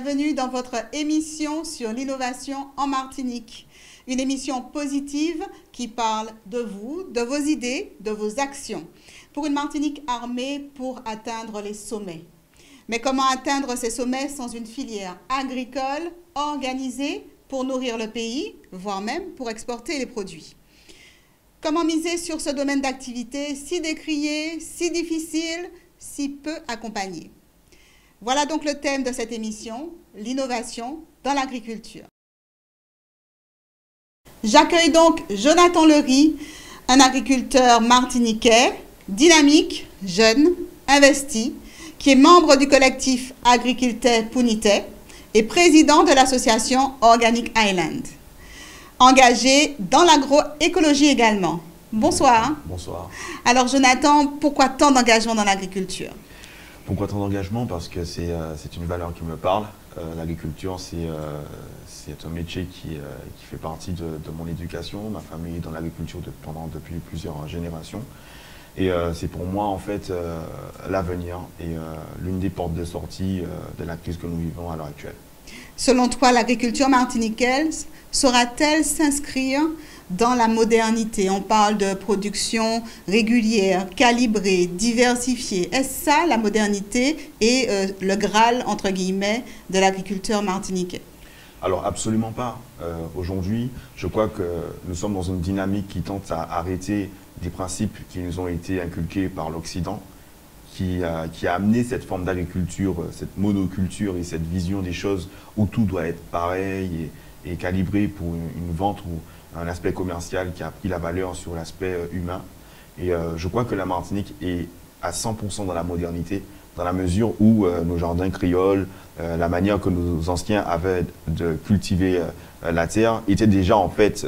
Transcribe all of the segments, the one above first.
bienvenue dans votre émission sur l'innovation en Martinique. Une émission positive qui parle de vous, de vos idées, de vos actions. Pour une Martinique armée pour atteindre les sommets. Mais comment atteindre ces sommets sans une filière agricole organisée pour nourrir le pays, voire même pour exporter les produits? Comment miser sur ce domaine d'activité si décrié, si difficile, si peu accompagné? Voilà donc le thème de cette émission, l'innovation dans l'agriculture. J'accueille donc Jonathan Lery, un agriculteur martiniquais, dynamique, jeune, investi, qui est membre du collectif Agriculté Punité et président de l'association Organic Island. Engagé dans l'agroécologie également. Bonsoir. Bonsoir. Alors Jonathan, pourquoi tant d'engagement dans l'agriculture? Pourquoi tant d'engagement? Parce que c'est une valeur qui me parle. L'agriculture, c'est un métier qui fait partie de mon éducation. Ma famille est dans l'agriculture depuis plusieurs générations. Et c'est pour moi, en fait, l'avenir et l'une des portes de sortie de la crise que nous vivons à l'heure actuelle. Selon toi, l'agriculture martiniquaise saura-t-elle s'inscrire dans la modernité? On parle de production régulière, calibrée, diversifiée. Est-ce ça la modernité et le Graal, entre guillemets, de l'agriculteur martiniquais? Alors absolument pas. Aujourd'hui, je crois que nous sommes dans une dynamique qui tente à arrêter des principes qui nous ont été inculqués par l'Occident, qui a amené cette forme d'agriculture, cette monoculture et cette vision des choses où tout doit être pareil et calibré pour une vente ou un aspect commercial qui a pris la valeur sur l'aspect humain. Et je crois que la Martinique est à 100% dans la modernité, dans la mesure où nos jardins créoles, la manière que nos anciens avaient de cultiver la terre était déjà en fait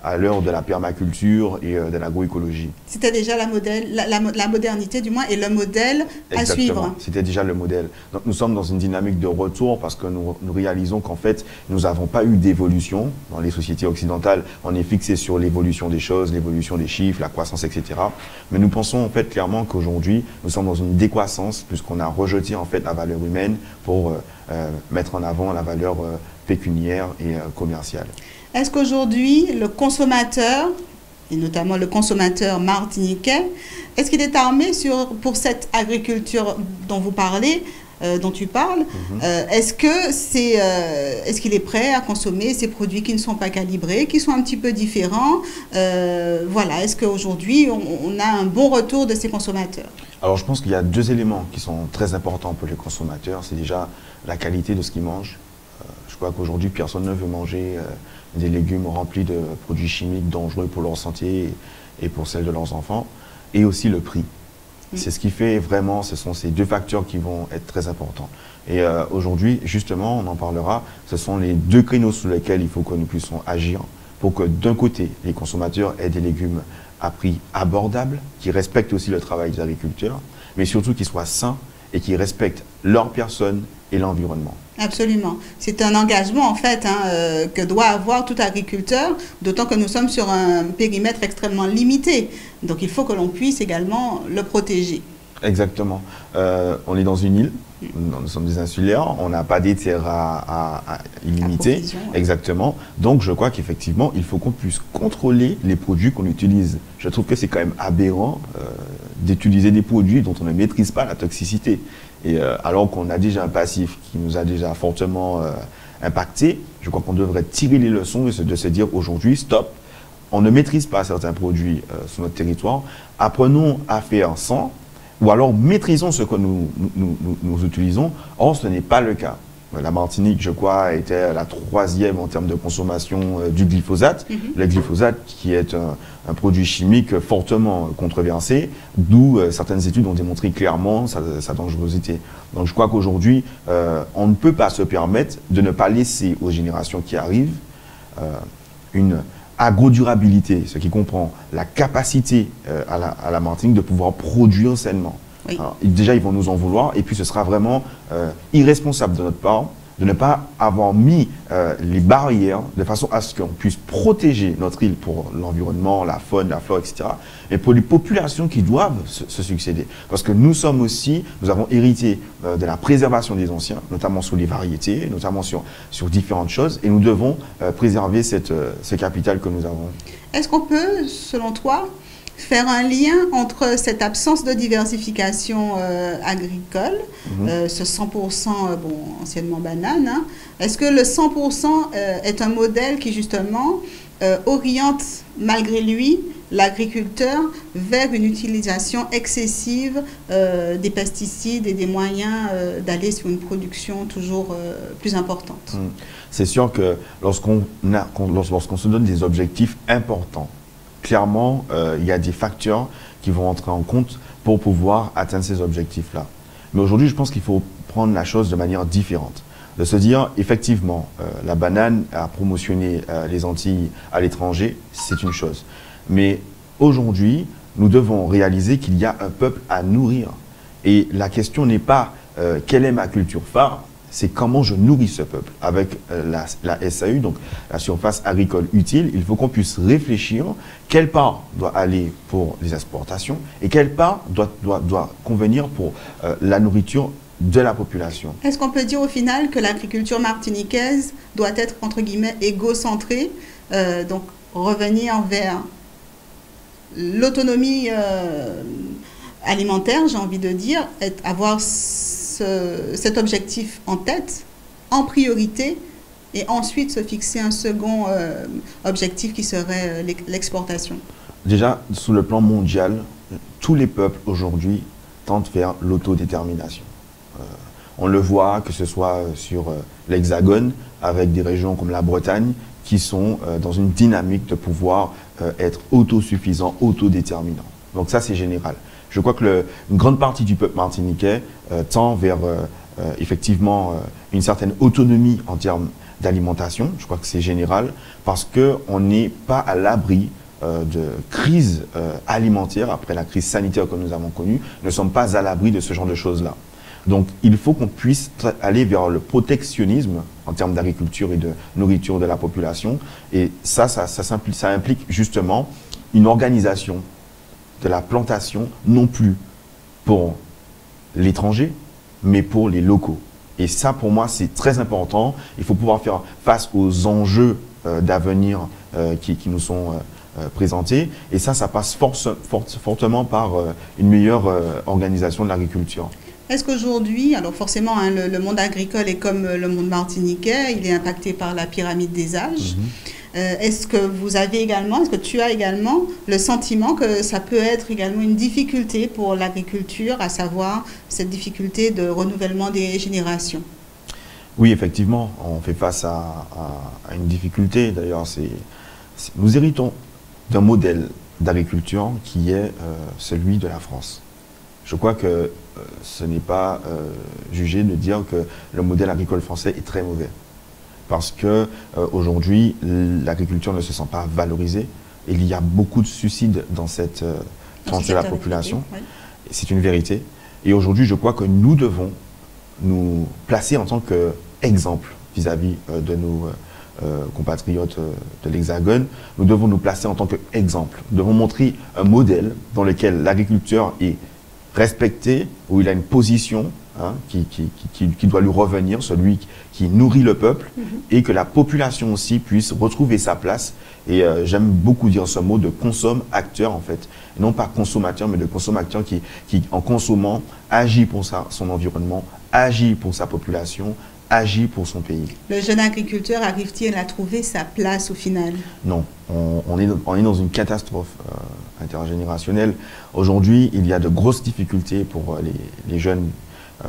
à l'heure de la permaculture et de l'agroécologie. C'était déjà la modernité du moins et le modèle à suivre. C'était déjà le modèle. Donc nous sommes dans une dynamique de retour parce que nous réalisons qu'en fait nous n'avons pas eu d'évolution dans les sociétés occidentales. On est fixé sur l'évolution des choses, l'évolution des chiffres, la croissance, etc. Mais nous pensons en fait clairement qu'aujourd'hui nous sommes dans une décroissance puisqu'on a rejeté en fait la valeur humaine pour mettre en avant la valeur pécuniaire et commerciale. Est-ce qu'aujourd'hui, le consommateur, et notamment le consommateur martiniquais, est-ce qu'il est armé pour cette agriculture dont vous parlez, dont tu parles? Est-ce qu'il est prêt à consommer ces produits qui ne sont pas calibrés, qui sont un petit peu différents? Voilà, est-ce qu'aujourd'hui, on a un bon retour de ces consommateurs? Alors, je pense qu'il y a deux éléments qui sont très importants pour les consommateurs. C'est déjà la qualité de ce qu'ils mangent. Je crois qu'aujourd'hui, personne ne veut manger des légumes remplis de produits chimiques dangereux pour leur santé et pour celle de leurs enfants, et aussi le prix. C'est ce qui fait vraiment, ce sont ces deux facteurs qui vont être très importants. Et aujourd'hui, justement, on en parlera, ce sont les deux créneaux sur lesquels il faut que nous puissions agir pour que d'un côté, les consommateurs aient des légumes à prix abordable, qui respectent aussi le travail des agriculteurs, mais surtout qui soient sains et qui respectent leur personne et l'environnement. Absolument. C'est un engagement, en fait, que doit avoir tout agriculteur, d'autant que nous sommes sur un périmètre extrêmement limité. Donc, il faut que l'on puisse également le protéger. Exactement. On est dans une île, nous sommes des insulaires, on n'a pas des terres à illimiter. Ouais. Exactement. Donc, je crois qu'effectivement, il faut qu'on puisse contrôler les produits qu'on utilise. Je trouve que c'est quand même aberrant d'utiliser des produits dont on ne maîtrise pas la toxicité. Et alors qu'on a déjà un passif qui nous a déjà fortement impacté, je crois qu'on devrait tirer les leçons et de se dire aujourd'hui, stop, on ne maîtrise pas certains produits sur notre territoire, apprenons à faire sans, ou alors maîtrisons ce que nous utilisons. Or, ce n'est pas le cas. La Martinique, je crois, était la 3e en termes de consommation du glyphosate. Le glyphosate qui est un produit chimique fortement controversé, d'où certaines études ont démontré clairement sa dangerosité. Donc je crois qu'aujourd'hui, on ne peut pas se permettre de ne pas laisser aux générations qui arrivent une agrodurabilité, ce qui comprend la capacité à la Martinique de pouvoir produire sainement. Oui. Alors, déjà, ils vont nous en vouloir et puis ce sera vraiment irresponsable de notre part de ne pas avoir mis les barrières de façon à ce qu'on puisse protéger notre île pour l'environnement, la faune, la flore, etc. Et pour les populations qui doivent se succéder. Parce que nous avons hérité de la préservation des anciens, notamment sur les variétés, notamment sur différentes choses, et nous devons préserver ce capital que nous avons. Est-ce qu'on peut, selon toi, faire un lien entre cette absence de diversification agricole, ce 100%, anciennement banane, hein, est-ce que le 100% est un modèle qui justement oriente malgré lui l'agriculteur vers une utilisation excessive des pesticides et des moyens d'aller sur une production toujours plus importante? C'est sûr que lorsqu'on se donne des objectifs importants, clairement, il y a des facteurs qui vont entrer en compte pour pouvoir atteindre ces objectifs-là. Mais aujourd'hui, je pense qu'il faut prendre la chose de manière différente. De se dire, effectivement, la banane a promotionné les Antilles à l'étranger, c'est une chose. Mais aujourd'hui, nous devons réaliser qu'il y a un peuple à nourrir. Et la question n'est pas quelle est ma culture phare, c'est comment je nourris ce peuple. Avec la SAU, donc la surface agricole utile, il faut qu'on puisse réfléchir quelle part doit aller pour les exportations et quelle part doit convenir pour la nourriture de la population. Est-ce qu'on peut dire au final que l'agriculture martiniquaise doit être, entre guillemets, égocentrée, donc revenir vers l'autonomie alimentaire, j'ai envie de dire, avoir cet objectif en tête, en priorité, et ensuite se fixer un second objectif qui serait l'exportation? Déjà, sous le plan mondial, tous les peuples aujourd'hui tentent vers l'autodétermination. On le voit, que ce soit sur l'Hexagone, avec des régions comme la Bretagne, qui sont dans une dynamique de pouvoir être autosuffisants, autodéterminants. Donc ça, c'est général. Je crois que une grande partie du peuple martiniquais tend vers effectivement une certaine autonomie en termes d'alimentation. Je crois que c'est général parce qu'on n'est pas à l'abri de crise alimentaire après la crise sanitaire que nous avons connue. Nous ne sommes pas à l'abri de ce genre de choses-là. Donc il faut qu'on puisse aller vers le protectionnisme en termes d'agriculture et de nourriture de la population. Et ça implique justement une organisation de la plantation, non plus pour l'étranger, mais pour les locaux. Et ça, pour moi, c'est très important. Il faut pouvoir faire face aux enjeux d'avenir qui nous sont présentés. Et ça passe fortement par une meilleure organisation de l'agriculture. Est-ce qu'aujourd'hui, alors forcément, hein, le monde agricole est comme le monde martiniquais, il est impacté par la pyramide des âges. Est-ce que tu as également le sentiment que ça peut être également une difficulté pour l'agriculture, à savoir cette difficulté de renouvellement des générations? Oui, effectivement, on fait face à une difficulté. D'ailleurs, nous héritons d'un modèle d'agriculture qui est celui de la France. Je crois que ce n'est pas jugé de dire que le modèle agricole français est très mauvais. Parce que aujourd'hui, l'agriculture ne se sent pas valorisée. Il y a beaucoup de suicides dans cette tranche de la population. Oui. C'est une vérité. Et aujourd'hui, je crois que nous devons nous placer en tant qu'exemple vis-à-vis de nos compatriotes de l'Hexagone. Nous devons nous placer en tant qu'exemple. Nous devons montrer un modèle dans lequel l'agriculteur est respecté, où il a une position qui doit lui revenir, celui qui nourrit le peuple, et que la population aussi puisse retrouver sa place. Et j'aime beaucoup dire ce mot de consomme-acteur, en fait. Non pas consommateur, mais de consomme-acteur qui, en consommant, agit pour son environnement, agit pour sa population, agit pour son pays. Le jeune agriculteur arrive-t-il à trouver sa place au final? Non, on est dans une catastrophe intergénérationnelle. Aujourd'hui, il y a de grosses difficultés pour les jeunes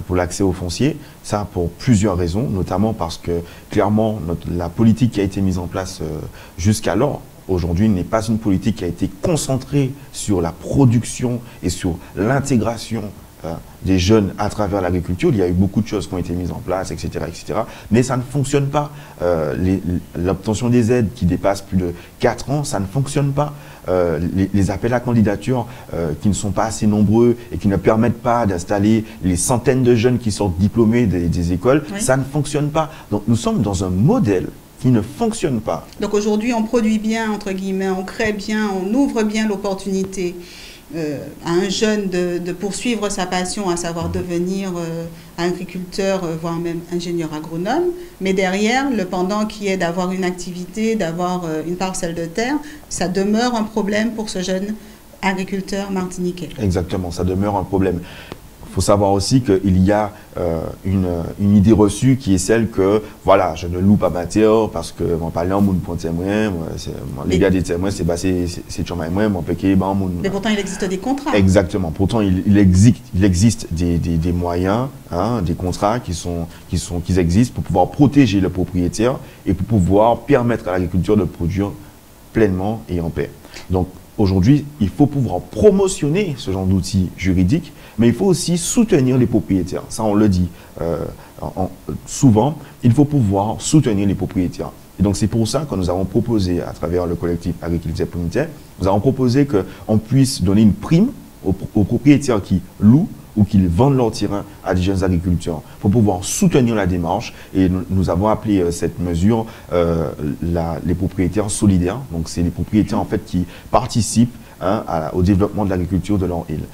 pour l'accès au foncier. Ça, pour plusieurs raisons, notamment parce que, clairement, la politique qui a été mise en place jusqu'alors, aujourd'hui, n'est pas une politique qui a été concentrée sur la production et sur l'intégration des jeunes à travers l'agriculture. Il y a eu beaucoup de choses qui ont été mises en place, etc., etc. Mais ça ne fonctionne pas. L'obtention des aides qui dépassent plus de 4 ans, ça ne fonctionne pas. Les appels à candidature qui ne sont pas assez nombreux et qui ne permettent pas d'installer les centaines de jeunes qui sortent diplômés des écoles, oui, ça ne fonctionne pas. Donc nous sommes dans un modèle qui ne fonctionne pas. Donc aujourd'hui, on produit bien, entre guillemets, on crée bien, on ouvre bien l'opportunité à un jeune de poursuivre sa passion, à savoir devenir agriculteur, voire même ingénieur agronome. Mais derrière, le pendant qui est d'avoir une activité, d'avoir une parcelle de terre, ça demeure un problème pour ce jeune agriculteur martiniquais. Exactement, ça demeure un problème. Il faut savoir aussi qu'il y a une idée reçue qui est celle que, voilà, je ne loue pas ma terre parce que mon parlant, mon point témoin, les gars des témoins, c'est passé, c'est sur moi, mon péché, mais pourtant, il existe des contrats. Exactement. Pourtant, il existe des moyens, hein, des contrats qui existent pour pouvoir protéger le propriétaire et pour pouvoir permettre à l'agriculture de produire pleinement et en paix. Donc, aujourd'hui, il faut pouvoir promotionner ce genre d'outils juridiques, mais il faut aussi soutenir les propriétaires. Ça, on le dit souvent, il faut pouvoir soutenir les propriétaires. Et donc, c'est pour ça que nous avons proposé, à travers le collectif Agriculture Communautaire, nous avons proposé qu'on puisse donner une prime aux propriétaires qui louent ou qui vendent leur terrain à des jeunes agriculteurs pour pouvoir soutenir la démarche. Et nous avons appelé cette mesure les propriétaires solidaires. Donc, c'est les propriétaires en fait qui participent, hein, au développement de l'agriculture de leur île.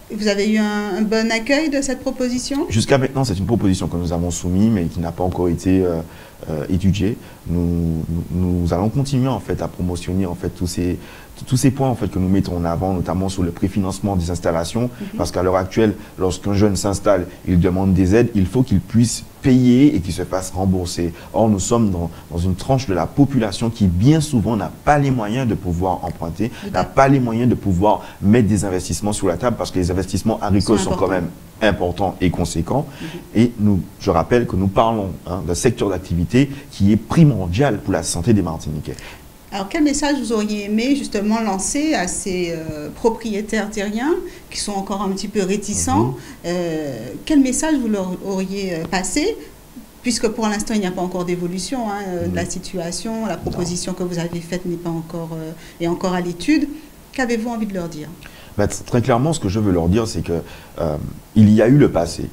Vous avez eu un bon accueil de cette proposition? Jusqu'à maintenant, c'est une proposition que nous avons soumise, mais qui n'a pas encore été étudiée. Nous allons continuer en fait à promotionner en fait tous ces points en fait que nous mettons en avant, notamment sur le préfinancement des installations, parce qu'à l'heure actuelle, lorsqu'un jeune s'installe, il demande des aides, il faut qu'il puisse payer et qu'il se fasse rembourser. Or, nous sommes dans une tranche de la population qui bien souvent n'a pas les moyens de pouvoir emprunter, n'a pas les moyens de pouvoir mettre des investissements sur la table, parce que les investissements agricoles sont quand même importants et conséquents. Et je rappelle que nous parlons, hein, d'un secteur d'activité qui est primordial pour la santé des Martiniquais. Alors, quel message vous auriez aimé justement lancer à ces propriétaires terriens qui sont encore un petit peu réticents? Quel message vous leur auriez passé? Puisque pour l'instant, il n'y a pas encore d'évolution de la situation, la proposition que vous avez faite n'est pas encore, est encore à l'étude. Qu'avez-vous envie de leur dire? Très clairement, ce que je veux leur dire, c'est que il y a eu le passé.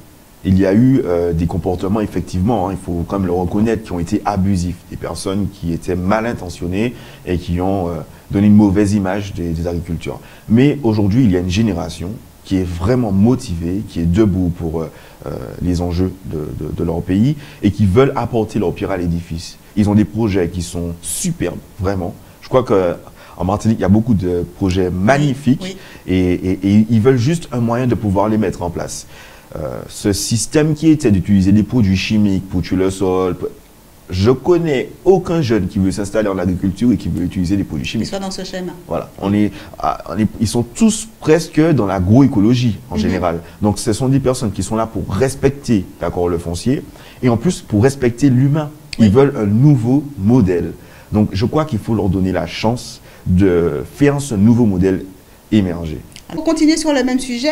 Il y a eu des comportements, effectivement, hein, il faut quand même le reconnaître, qui ont été abusifs. Des personnes qui étaient mal intentionnées et qui ont donné une mauvaise image des agriculteurs. Mais aujourd'hui, il y a une génération qui est vraiment motivée, qui est debout pour les enjeux de leur pays et qui veulent apporter leur pierre à l'édifice. Ils ont des projets qui sont superbes, vraiment. Je crois qu'en Martinique, il y a beaucoup de projets magnifiques et ils veulent juste un moyen de pouvoir les mettre en place. Ce système qui était d'utiliser des produits chimiques pour tuer le sol, je connais aucun jeune qui veut s'installer en agriculture et qui veut utiliser des produits chimiques. Ils sont dans ce schéma. Voilà, ils sont tous presque dans l'agroécologie en général. Donc ce sont des personnes qui sont là pour respecter le foncier et en plus pour respecter l'humain. Ils veulent un nouveau modèle. Donc je crois qu'il faut leur donner la chance de faire ce nouveau modèle émerger. Pour continuer sur le même sujet,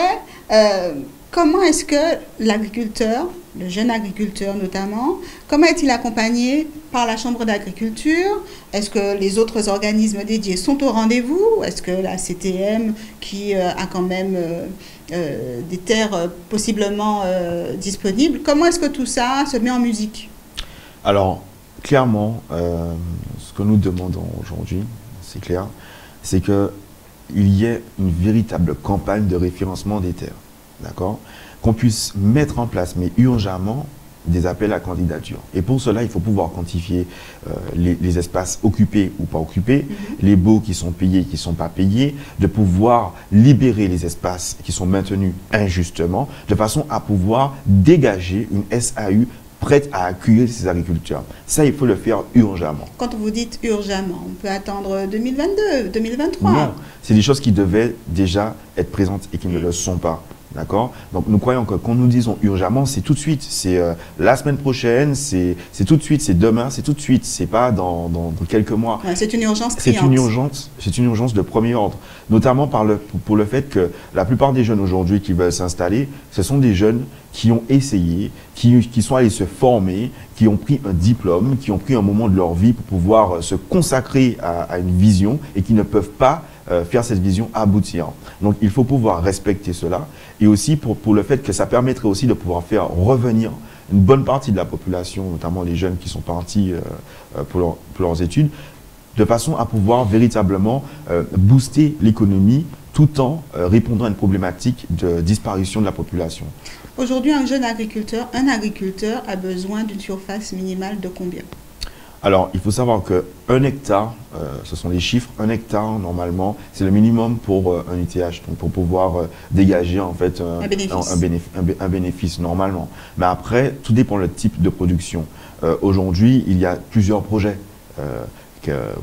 comment est-ce que l'agriculteur, le jeune agriculteur notamment, comment est-il accompagné par la Chambre d'agriculture? Est-ce que les autres organismes dédiés sont au rendez-vous? Est-ce que la CTM, qui a quand même des terres possiblement disponibles, comment est-ce que tout ça se met en musique? Alors, clairement, ce que nous demandons aujourd'hui, c'est clair, c'est qu'il y ait une véritable campagne de référencement des terres. D'accord, qu'on puisse mettre en place, mais urgemment, des appels à candidature. Et pour cela, il faut pouvoir quantifier les espaces occupés ou pas occupés, les baux qui sont payés, qui ne sont pas payés, de pouvoir libérer les espaces qui sont maintenus injustement, de façon à pouvoir dégager une SAU prête à accueillir ces agriculteurs. Ça, il faut le faire urgemment. Quand vous dites urgemment, on peut attendre 2022, 2023? Non, c'est des choses qui devaient déjà être présentes et qui ne le sont pas. D'accord? Donc nous croyons que quand nous disons urgemment, c'est tout de suite, c'est la semaine prochaine, c'est tout de suite, c'est demain, c'est tout de suite, c'est pas dans quelques mois. Ouais, c'est une urgence criante. C'est une urgence de premier ordre, notamment pour le fait que la plupart des jeunes aujourd'hui qui veulent s'installer, ce sont des jeunes qui ont essayé, qui sont allés se former, qui ont pris un diplôme, qui ont pris un moment de leur vie pour pouvoir se consacrer à une vision et qui ne peuvent pas faire cette vision aboutir. Donc il faut pouvoir respecter cela et aussi pour le fait que ça permettrait aussi de pouvoir faire revenir une bonne partie de la population, notamment les jeunes qui sont partis pour leurs études, de façon à pouvoir véritablement booster l'économie tout en répondant à une problématique de disparition de la population. Aujourd'hui, un agriculteur a besoin d'une surface minimale de combien? Alors, il faut savoir qu'un hectare, ce sont les chiffres, un hectare, normalement, c'est le minimum pour un ITH, donc pour pouvoir dégager en fait un bénéfice normalement. Mais après, tout dépend du type de production. Aujourd'hui, il y a plusieurs projets.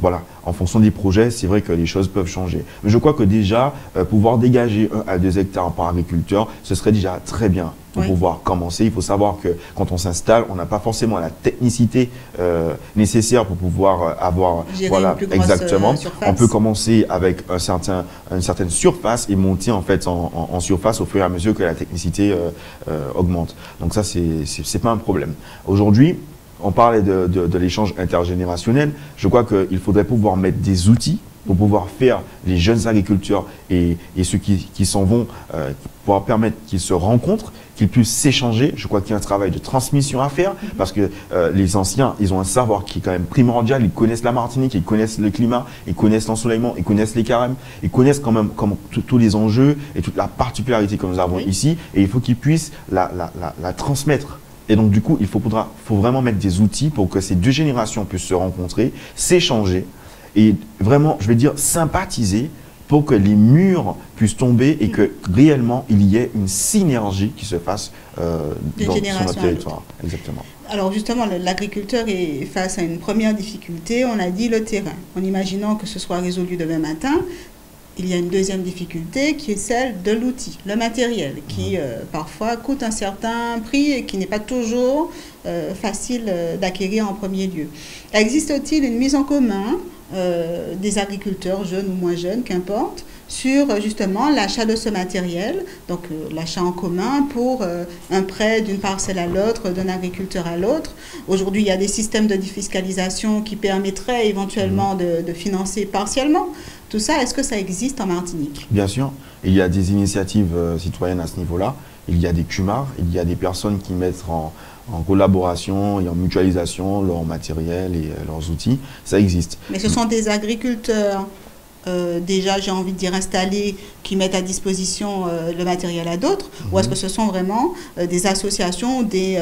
Voilà, en fonction des projets, c'est vrai que les choses peuvent changer. Mais je crois que déjà, pouvoir dégager 1 à 2 hectares par agriculteur, ce serait déjà très bien pour pouvoir commencer. Il faut savoir que quand on s'installe, on n'a pas forcément la technicité nécessaire pour pouvoir avoir... Voilà, exactement. On peut commencer avec une certaine surface et monter en fait en surface au fur et à mesure que la technicité augmente. Donc ça, c'est pas un problème. Aujourd'hui, on parlait de l'échange intergénérationnel. Je crois qu'il faudrait pouvoir mettre des outils pour pouvoir faire les jeunes agriculteurs et ceux qui s'en vont, pouvoir permettre qu'ils se rencontrent, qu'ils puissent s'échanger. Je crois qu'il y a un travail de transmission à faire parce que les anciens, ils ont un savoir qui est quand même primordial. Ils connaissent la Martinique, ils connaissent le climat, ils connaissent l'ensoleillement, ils connaissent les carèmes, ils connaissent quand même tous les enjeux et toute la particularité que nous avons ici. Et il faut qu'ils puissent la transmettre. Et donc, du coup, il faut vraiment mettre des outils pour que ces deux générations puissent se rencontrer, s'échanger et vraiment, je vais dire, sympathiser pour que les murs puissent tomber et que réellement, il y ait une synergie qui se fasse sur notre territoire. Exactement. Alors justement, l'agriculteur est face à une première difficulté, on a dit le terrain. En imaginant que ce soit résolu demain matin, il y a une deuxième difficulté qui est celle de l'outil, le matériel, qui parfois coûte un certain prix et qui n'est pas toujours facile d'acquérir en premier lieu. Existe-t-il une mise en commun des agriculteurs, jeunes ou moins jeunes, qu'importe, sur justement l'achat de ce matériel, donc l'achat en commun pour un prêt d'une parcelle à l'autre, d'un agriculteur à l'autre. Aujourd'hui, il y a des systèmes de défiscalisation qui permettraient éventuellement de financer partiellement. Tout ça, est-ce que ça existe en Martinique? Bien sûr, il y a des initiatives citoyennes à ce niveau-là. Il y a des CUMAR, il y a des personnes qui mettent en collaboration et en mutualisation leur matériel et leurs outils. Ça existe. Mais ce sont des agriculteurs déjà, j'ai envie de dire, installés, qui mettent à disposition le matériel à d'autres, ou est-ce que ce sont vraiment des associations, des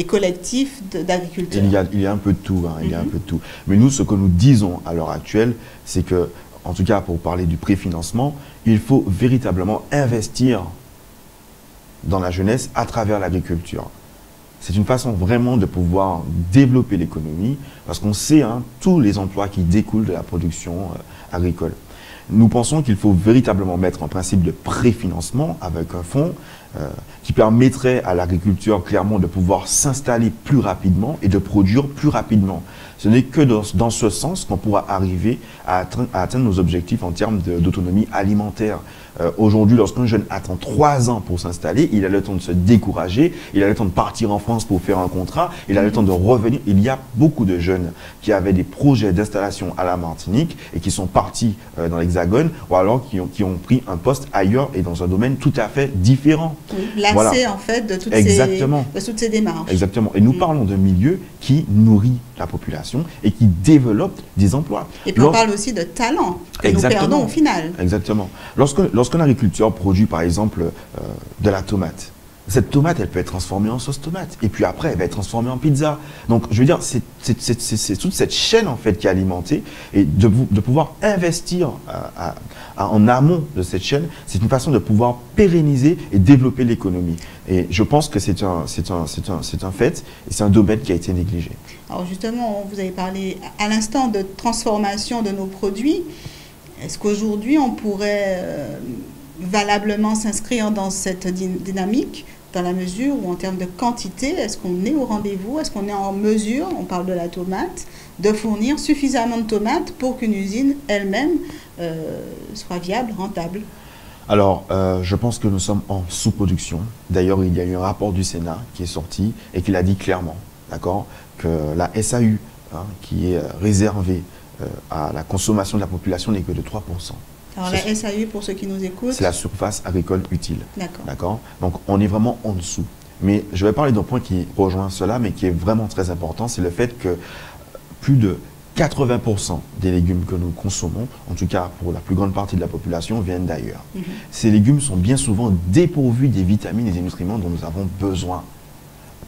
collectifs d'agriculteurs? Il y a un peu de tout, il y a un peu de tout. Mais nous, ce que nous disons à l'heure actuelle, c'est que, en tout cas pour parler du préfinancement, il faut véritablement investir dans la jeunesse à travers l'agriculture. C'est une façon vraiment de pouvoir développer l'économie parce qu'on sait tous les emplois qui découlent de la production agricole. Nous pensons qu'il faut véritablement mettre un principe de préfinancement avec un fonds qui permettrait à l'agriculture clairement de pouvoir s'installer plus rapidement et de produire plus rapidement. Ce n'est que dans ce sens qu'on pourra arriver à atteindre nos objectifs en termes d'autonomie alimentaire. Aujourd'hui, lorsqu'un jeune attend 3 ans pour s'installer, il a le temps de se décourager, il a le temps de partir en France pour faire un contrat, il a le temps de revenir. Il y a beaucoup de jeunes qui avaient des projets d'installation à la Martinique et qui sont partis dans l'Hexagone ou alors qui ont pris un poste ailleurs et dans un domaine tout à fait différent. Oui, lassé en fait de toutes ces démarches. Exactement. Et nous parlons d'un milieu qui nourrit la population et qui développe des emplois. Et puis on parle aussi de talent que nous perdons au final. Exactement. Lorsqu'un agriculteur produit par exemple de la tomate, cette tomate, elle peut être transformée en sauce tomate. Et puis après, elle va être transformée en pizza. Donc, je veux dire, c'est toute cette chaîne, en fait, qui est alimentée. Et de pouvoir investir en amont de cette chaîne, c'est une façon de pouvoir pérenniser et développer l'économie. Et je pense que c'est un fait et c'est un domaine qui a été négligé. Alors justement, vous avez parlé à l'instant de transformation de nos produits. Est-ce qu'aujourd'hui, on pourrait valablement s'inscrire dans cette dynamique, dans la mesure où en termes de quantité, est-ce qu'on est au rendez-vous, est-ce qu'on est en mesure, on parle de la tomate, de fournir suffisamment de tomates pour qu'une usine elle-même soit viable, rentable? Alors, je pense que nous sommes en sous-production. D'ailleurs, il y a eu un rapport du Sénat qui est sorti et qui l'a dit clairement, d'accord, que la SAU, qui est réservée à la consommation de la population, n'est que de 3%. Alors la SAU, pour ceux qui nous écoutent, c'est la surface agricole utile. D'accord. Donc, on est vraiment en dessous. Mais je vais parler d'un point qui rejoint cela, mais qui est vraiment très important, c'est le fait que plus de 80% des légumes que nous consommons, en tout cas pour la plus grande partie de la population, viennent d'ailleurs. Ces légumes sont bien souvent dépourvus des vitamines et des nutriments dont nous avons besoin.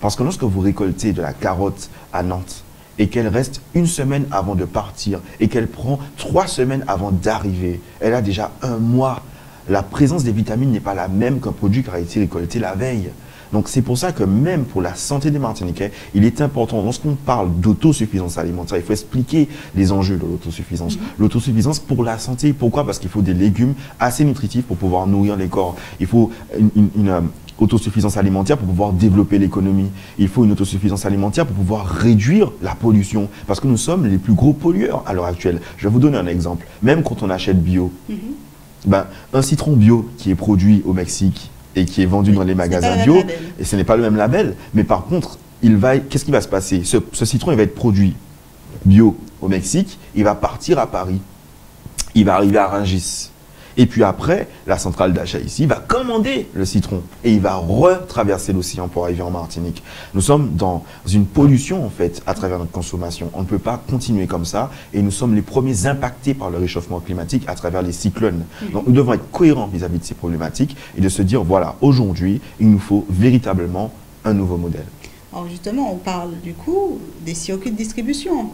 Parce que lorsque vous récoltez de la carotte à Nantes et qu'elle reste une semaine avant de partir et qu'elle prend 3 semaines avant d'arriver, elle a déjà 1 mois. La présence des vitamines n'est pas la même qu'un produit qui a été récolté la veille. Donc c'est pour ça que même pour la santé des Martiniquais, il est important, lorsqu'on parle d'autosuffisance alimentaire, il faut expliquer les enjeux de l'autosuffisance. L'autosuffisance pour la santé, pourquoi? Parce qu'il faut des légumes assez nutritifs pour pouvoir nourrir les corps. Il faut une autosuffisance alimentaire pour pouvoir développer l'économie. Il faut une autosuffisance alimentaire pour pouvoir réduire la pollution. Parce que nous sommes les plus gros pollueurs à l'heure actuelle. Je vais vous donner un exemple. Même quand on achète bio, un citron bio qui est produit au Mexique et qui est vendu dans les magasins bio, et ce n'est pas le même label, mais par contre, qu'est-ce qui va se passer? Ce citron, il va être produit bio au Mexique, il va partir à Paris, il va arriver à Rungis. Et puis après, la centrale d'achat ici va commander le citron et il va retraverser l'océan pour arriver en Martinique. Nous sommes dans une pollution en fait à travers notre consommation. On ne peut pas continuer comme ça et nous sommes les premiers impactés par le réchauffement climatique à travers les cyclones. Donc nous devons être cohérents vis-à-vis de ces problématiques et de se dire voilà, aujourd'hui, il nous faut véritablement un nouveau modèle. Alors justement, on parle du coup des circuits de distribution.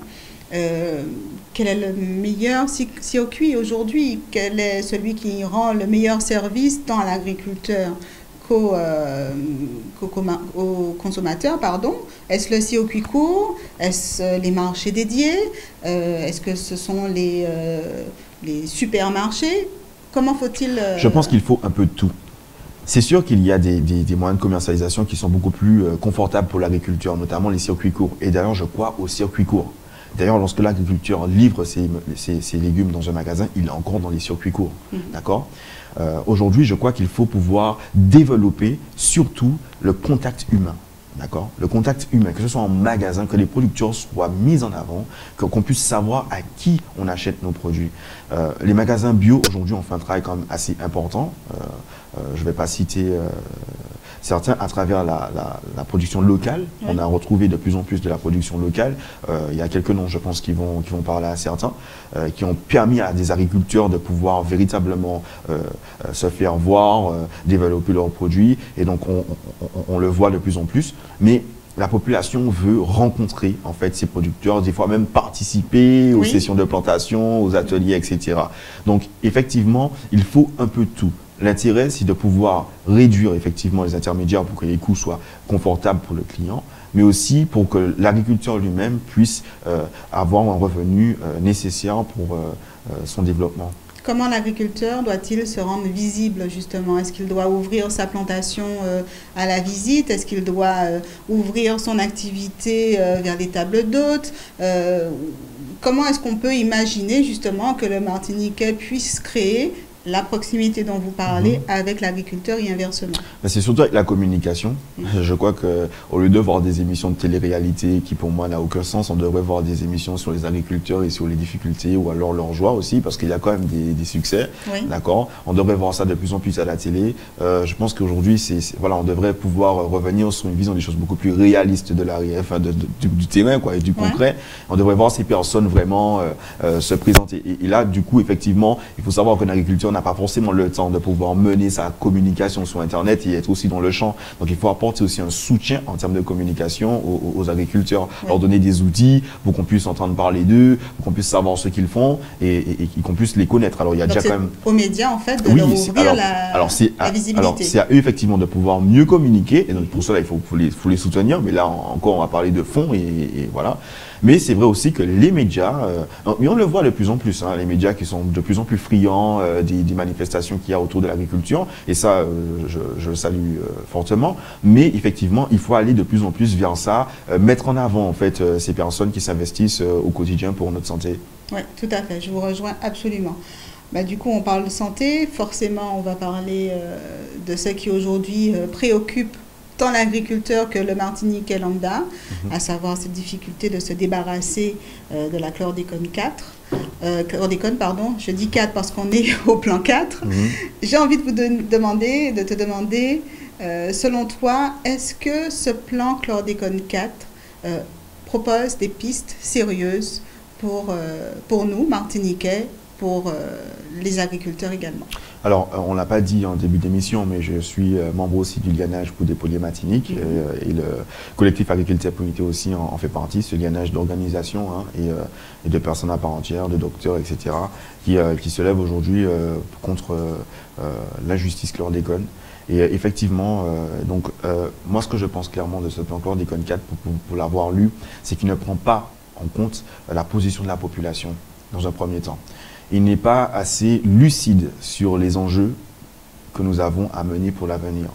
Quel est le meilleur circuit aujourd'hui? Quel est celui qui rend le meilleur service tant à l'agriculteur qu'au consommateur, pardon? Est-ce le circuit court? Est-ce les marchés dédiés? Est-ce que ce sont les supermarchés? Comment faut-il... Je pense qu'il faut un peu de tout. C'est sûr qu'il y a des moyens de commercialisation qui sont beaucoup plus confortables pour l'agriculteur, notamment les circuits courts. Et d'ailleurs, je crois aux circuits courts. D'ailleurs, lorsque l'agriculteur livre ses légumes dans un magasin, il est encore dans les circuits courts. D'accord? Aujourd'hui, je crois qu'il faut pouvoir développer surtout le contact humain. D'accord? Le contact humain, que ce soit en magasin, que les producteurs soient mis en avant, qu'on puisse savoir à qui on achète nos produits. Les magasins bio, aujourd'hui, ont fait un travail quand même assez important. Je ne vais pas citer certains à travers la production locale. On a retrouvé de plus en plus de la production locale. Il y a quelques noms, je pense, qui vont parler à certains, qui ont permis à des agriculteurs de pouvoir véritablement se faire voir, développer leurs produits. Et donc, on le voit de plus en plus. Mais la population veut rencontrer en fait ces producteurs, des fois même participer aux sessions de plantation, aux ateliers, etc. Donc, effectivement, il faut un peu de tout. L'intérêt, c'est de pouvoir réduire effectivement les intermédiaires pour que les coûts soient confortables pour le client, mais aussi pour que l'agriculteur lui-même puisse avoir un revenu nécessaire pour son développement. Comment l'agriculteur doit-il se rendre visible justement? Est-ce qu'il doit ouvrir sa plantation à la visite? Est-ce qu'il doit ouvrir son activité vers les tables d'hôtes? Comment est-ce qu'on peut imaginer justement que le Martiniquais puisse créer la proximité dont vous parlez avec l'agriculteur et inversement? C'est surtout avec la communication. Je crois qu'au lieu de voir des émissions de télé-réalité qui pour moi n'a aucun sens, on devrait voir des émissions sur les agriculteurs et sur les difficultés ou alors leur joie aussi, parce qu'il y a quand même des succès. D'accord. On devrait voir ça de plus en plus à la télé. Je pense qu'aujourd'hui, voilà, on devrait pouvoir revenir sur une vision des choses beaucoup plus réalistes de du terrain quoi, et du concret. On devrait voir ces personnes vraiment se présenter. Et là, du coup, effectivement, il faut savoir qu'un agriculteur n'a pas forcément le temps de pouvoir mener sa communication sur Internet et être aussi dans le champ. Donc, il faut apporter aussi un soutien en termes de communication aux agriculteurs, leur donner des outils pour qu'on puisse entendre parler d'eux, pour qu'on puisse savoir ce qu'ils font et qu'on puisse les connaître. Alors, il y a déjà quand même... aux médias, en fait, de leur ouvrir la visibilité. Alors, c'est à eux, effectivement, de pouvoir mieux communiquer. Et donc, pour cela, il faut les soutenir. Mais là, encore, on va parler de fonds et voilà. Mais c'est vrai aussi que les médias, mais on le voit de plus en plus, hein, les médias qui sont de plus en plus friands des manifestations qu'il y a autour de l'agriculture, et ça, je le salue fortement. Mais effectivement, il faut aller de plus en plus vers ça, mettre en avant en fait ces personnes qui s'investissent au quotidien pour notre santé. Oui, tout à fait, je vous rejoins absolument. Bah, du coup, on parle de santé, forcément, on va parler de ce qui aujourd'hui préoccupe tant l'agriculteur que le Martiniquais lambda, à savoir cette difficulté de se débarrasser de la chlordécone 4. Chlordécone, pardon, je dis 4 parce qu'on est au plan 4. J'ai envie de te demander, selon toi, est-ce que ce plan chlordécone 4 propose des pistes sérieuses pour nous, Martiniquais, pour les agriculteurs également? Alors, on ne l'a pas dit en début d'émission, mais je suis membre aussi du lianage pour des poliers Martinique et le collectif Agriculture pour l'unité aussi en fait partie, ce lianage d'organisation et de personnes à part entière, de docteurs, etc., qui se lèvent aujourd'hui contre l'injustice chlordécone. Et effectivement, moi ce que je pense clairement de ce plan chlordécone 4, pour l'avoir lu, c'est qu'il ne prend pas en compte la position de la population dans un premier temps. Il n'est pas assez lucide sur les enjeux que nous avons à mener pour l'avenir.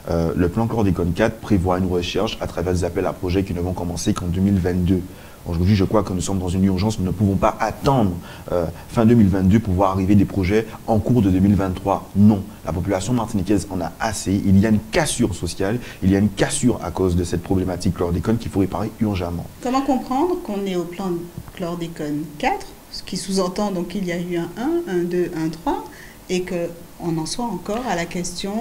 Le plan chlordécone 4 prévoit une recherche à travers des appels à projets qui ne vont commencer qu'en 2022. Aujourd'hui, je crois que nous sommes dans une urgence, nous ne pouvons pas attendre fin 2022 pour voir arriver des projets en cours de 2023. Non, la population martiniquaise en a assez. Il y a une cassure sociale, il y a une cassure à cause de cette problématique chlordécone qu'il faut réparer urgemment. Comment comprendre qu'on est au plan chlordécone 4, ce qui sous-entend donc qu'il y a eu un 1, un 2, un 3, et qu'on en soit encore à la question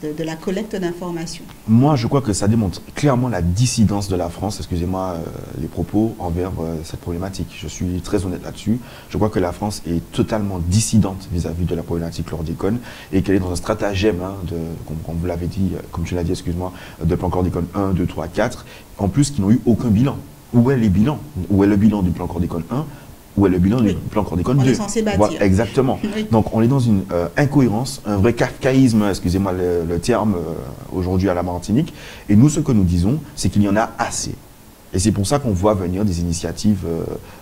de la collecte d'informations? Moi, je crois que ça démontre clairement la dissidence de la France, excusez-moi les propos, envers cette problématique. Je suis très honnête là-dessus. Je crois que la France est totalement dissidente vis-à-vis de la problématique chlordécone et qu'elle est dans un stratagème, comme vous l'avez dit, comme tu l'as dit, excuse-moi, de plan chlordécone 1, 2, 3, 4, en plus qui n'ont eu aucun bilan. Où est les bilans? Où est le bilan du plan chlordécone 1? Où est le bilan du plan chlordécone 2? On est censé bâtir. Voilà, exactement. Oui. Donc on est dans une incohérence, un vrai kafkaïsme, excusez-moi le terme, aujourd'hui à la Martinique. Et nous, ce que nous disons, c'est qu'il y en a assez. Et c'est pour ça qu'on voit venir des initiatives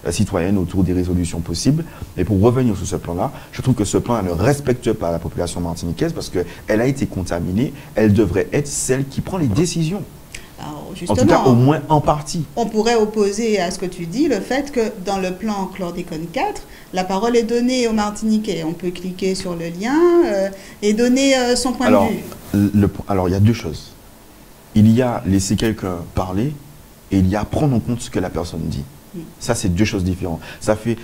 citoyennes autour des résolutions possibles. Et pour revenir sur ce plan-là, je trouve que ce plan ne respecte pas la population martiniquaise parce qu'elle a été contaminée. Elle devrait être celle qui prend les décisions. Alors, en tout cas, au moins en partie. On pourrait opposer à ce que tu dis le fait que dans le plan chlordécone 4, la parole est donnée aux Martiniquais. On peut cliquer sur le lien et donner son point de vue. Alors, il y a deux choses. Il y a laisser quelqu'un parler et il y a prendre en compte ce que la personne dit. Ça, c'est deux choses différentes. Ça fait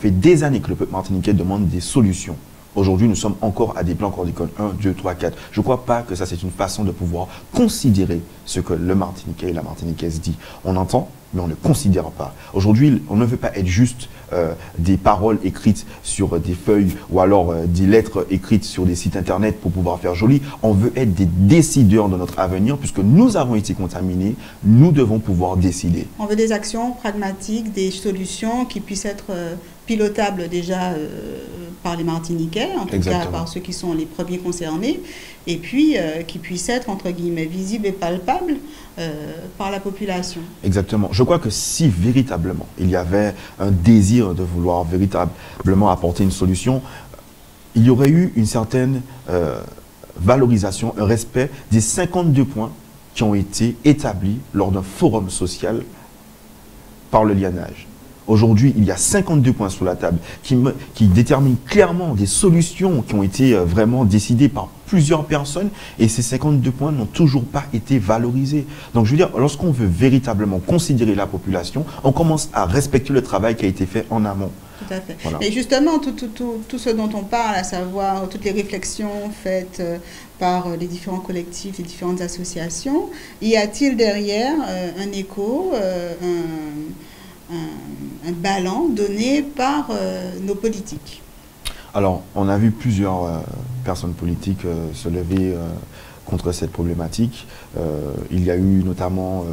des années que le peuple martiniquais demande des solutions. Aujourd'hui, nous sommes encore à des plans chlordécone 1, 2, 3, 4. Je ne crois pas que ça, c'est une façon de pouvoir considérer ce que le Martiniquais et la Martiniquaise dit. On entend, mais on ne considère pas. Aujourd'hui, on ne veut pas être juste des paroles écrites sur des feuilles ou alors des lettres écrites sur des sites internet pour pouvoir faire joli. On veut être des décideurs de notre avenir puisque nous avons été contaminés. Nous devons pouvoir décider. On veut des actions pragmatiques, des solutions qui puissent être pilotables déjà par les Martiniquais, en tout cas par ceux qui sont les premiers concernés, et puis qui puissent être, entre guillemets, visibles et palpables par la population. Exactement. Je crois que si véritablement il y avait un désir de vouloir véritablement apporter une solution, il y aurait eu une certaine valorisation, un respect des 52 points qui ont été établis lors d'un forum social par le lianage. Aujourd'hui, il y a 52 points sur la table qui déterminent clairement des solutions qui ont été vraiment décidées par plusieurs personnes et ces 52 points n'ont toujours pas été valorisés. Donc je veux dire, lorsqu'on veut véritablement considérer la population, on commence à respecter le travail qui a été fait en amont. Tout à fait. Voilà. Et justement, tout ce dont on parle, à savoir toutes les réflexions faites par les différents collectifs, les différentes associations, y a-t-il derrière un écho, un ballon donné par nos politiques? Alors, on a vu plusieurs personnes politiques se lever contre cette problématique. Il y a eu notamment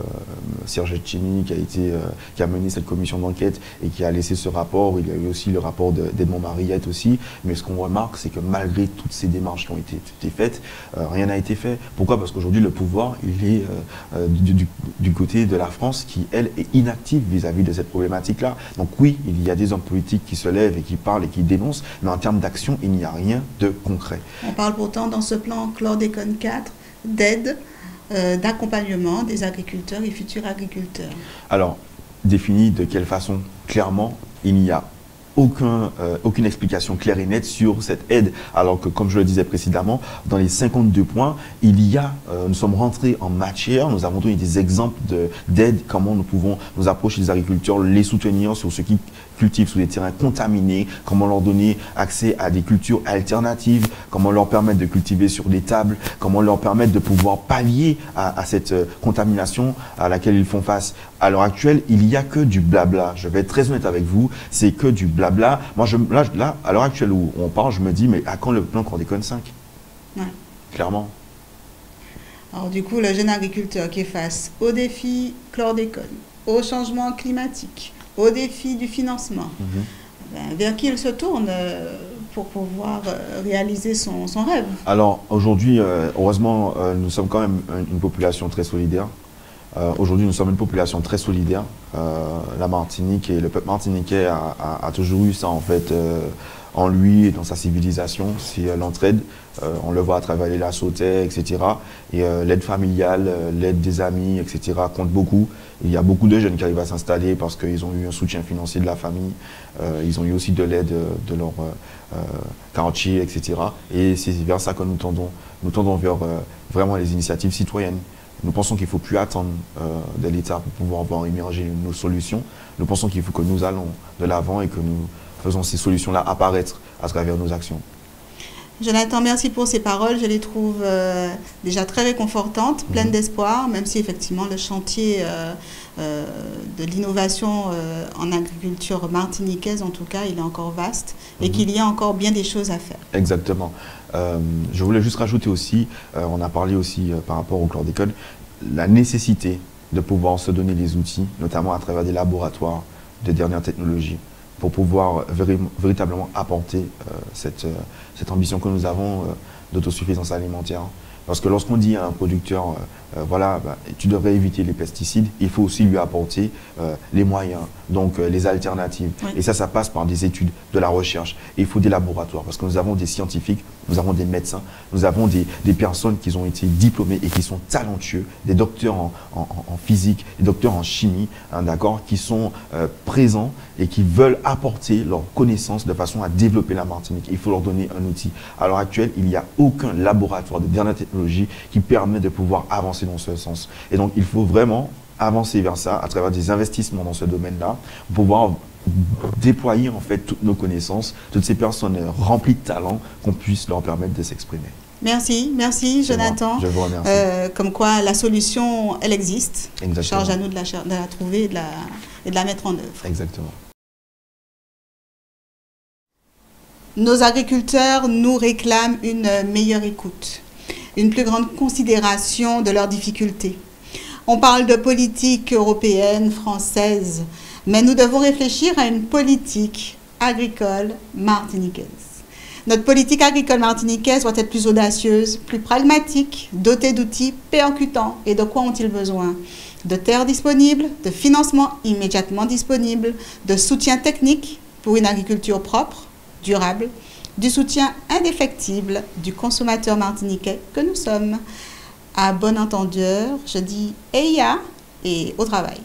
Serge Etchemi qui a mené cette commission d'enquête et qui a laissé ce rapport. Il y a eu aussi le rapport d'Edmond Mariette aussi. Mais ce qu'on remarque, c'est que malgré toutes ces démarches qui ont été faites, rien n'a été fait. Pourquoi? Parce qu'aujourd'hui, le pouvoir, il est du côté de la France qui, elle, est inactive vis-à-vis de cette problématique-là. Donc oui, il y a des hommes politiques qui se lèvent et qui parlent et qui dénoncent, mais en termes d'action, il n'y a rien de concret. On parle pourtant dans ce plan Chlordécone 4 d'aide, d'accompagnement des agriculteurs et futurs agriculteurs. Alors, défini de quelle façon? Clairement, il n'y a aucune explication claire et nette sur cette aide, alors que, comme je le disais précédemment, dans les 52 points, nous sommes rentrés en matière, nous avons donné des exemples d'aide, comment nous pouvons nous approcher des agriculteurs, les soutenir sur ce qui cultivent sous des terrains contaminés, comment leur donner accès à des cultures alternatives, comment leur permettre de cultiver sur des tables, comment leur permettre de pouvoir pallier à cette contamination à laquelle ils font face. À l'heure actuelle, il n'y a que du blabla. Je vais être très honnête avec vous, c'est que du blabla. Moi, là, à l'heure actuelle où on parle, je me dis, mais à quand le plan Chlordécone 5? Ouais. Clairement. Alors du coup, le jeune agriculteur qui est face au défi chlordécone, au changement climatique, au défi du financement, vers qui il se tourne pour pouvoir réaliser son rêve? Alors aujourd'hui, heureusement, nous sommes quand même une population très solidaire. Aujourd'hui, nous sommes une population très solidaire. La Martinique et le peuple martiniquais a toujours eu ça en fait en lui et dans sa civilisation, c'est l'entraide. On le voit à travers les Lassotais, etc. Et l'aide familiale, l'aide des amis, etc. compte beaucoup. Il y a beaucoup de jeunes qui arrivent à s'installer parce qu'ils ont eu un soutien financier de la famille. Ils ont eu aussi de l'aide de leur quartier, etc. Et c'est vers ça que nous tendons. Nous tendons vers vraiment les initiatives citoyennes. Nous pensons qu'il ne faut plus attendre de l'État pour pouvoir voir émerger nos solutions. Nous pensons qu'il faut que nous allons de l'avant et que nous faisons ces solutions-là apparaître à travers nos actions. Jonathan, merci pour ces paroles. Je les trouve déjà très réconfortantes, pleines d'espoir, même si effectivement le chantier de l'innovation en agriculture martiniquaise, en tout cas, il est encore vaste et qu'il y a encore bien des choses à faire. Exactement. Je voulais juste rajouter aussi, on a parlé aussi par rapport au chlordécone, la nécessité de pouvoir se donner les outils, notamment à travers des laboratoires de dernière technologie, pour pouvoir véritablement apporter cette ambition que nous avons d'autosuffisance alimentaire. Parce que lorsqu'on dit à un producteur, voilà, tu devrais éviter les pesticides, il faut aussi lui apporter les moyens, donc les alternatives. Oui. Et ça passe par des études, de la recherche. Et il faut des laboratoires, parce que nous avons des scientifiques, nous avons des médecins, nous avons des personnes qui ont été diplômées et qui sont talentueux, des docteurs en physique, des docteurs en chimie, hein, d'accord, qui sont présents et qui veulent apporter leurs connaissances de façon à développer la Martinique. Il faut leur donner un outil. À l'heure actuelle, il n'y a aucun laboratoire de dernière technologie qui permet de pouvoir avancer dans ce sens. Et donc, il faut vraiment avancer vers ça à travers des investissements dans ce domaine-là, pour pouvoir déployer en fait toutes nos connaissances, toutes ces personnes remplies de talent, qu'on puisse leur permettre de s'exprimer. Merci, merci Jonathan. Je vous remercie. Comme quoi la solution, elle existe. Exactement. Charge à nous de la trouver et de la mettre en œuvre. Exactement. Nos agriculteurs nous réclament une meilleure écoute, une plus grande considération de leurs difficultés. On parle de politique européenne, française, mais nous devons réfléchir à une politique agricole martiniquaise. Notre politique agricole martiniquaise doit être plus audacieuse, plus pragmatique, dotée d'outils percutants. Et de quoi ont-ils besoin? De terres disponibles, de financements immédiatement disponibles, de soutien technique pour une agriculture propre, durable, du soutien indéfectible du consommateur martiniquais que nous sommes. À bon entendeur, je dis EIA et au travail.